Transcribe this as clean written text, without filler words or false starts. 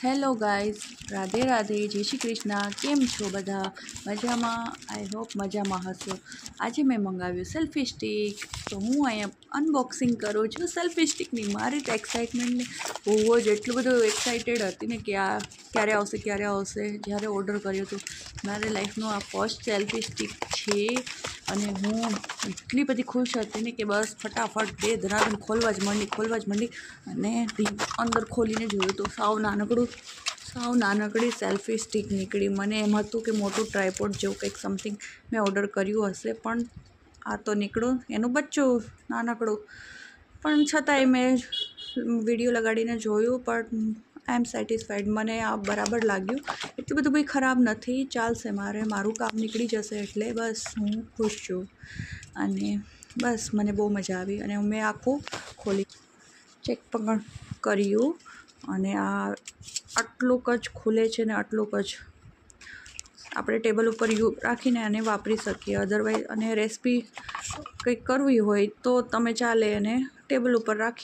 Hello guys, Radhe Radhe, જય શ્રી કૃષ્ણ. કેમ છો બધા? મજામાં? આઈ હોપ મજામાં હશો. આજે મેં મંગાવ્યું સેલ્ફી સ્ટિક. તો હું અહીંયા અનબોક્સિંગ કરું છું સેલ્ફી સ્ટિકની. મારી તો એક્સાઇટમેન્ટને બહુ જ એટલું બધું એક્સાઇટેડ હતી ને કે આ ક્યારે આવશે. જ્યારે ઓર્ડર કર્યો હતો મારી લાઈફનું આ ફર્સ્ટ સેલ્ફી સ્ટિક છે અને હું એટલી બધી ખુશ હતી ને કે બસ ફટાફટ બે ધનાધન ખોલવા જ માંડી અને અંદર ખોલીને જોયું તો સાવ નાનકડી સેલ્ફી સ્ટિક નીકળી. મને એમ હતું કે મોટું ટ્રાયપોડ જેવું કંઈક સમથિંગ મેં ઓર્ડર કર્યું હશે, પણ આ તો નીકળ્યું એનું બચ્ચું નાનકડું. પણ છતાંય મેં વિડીયો લગાડીને જોયું, પણ આઈ એમ સેટિસ્ફાઈડ. મને આ બરાબર લાગ્યું. એટલું બધું કંઈ ખરાબ નથી, ચાલશે. મારું કામ નીકળી જશે એટલે બસ હું ખુશ છું. અને બસ મને બહુ મજા આવી અને મેં આખું ખોલી ચેક પણ કર્યું અને આ આટલુંક જ ખુલે છે ને આટલુંક જ આપણે ટેબલ ઉપર રાખીને આને વાપરી શકીએ. અધરવાઇઝ અને રેસીપી કંઈક કરવી હોય તો તમે ચાલે અને ટેબલ ઉપર રાખી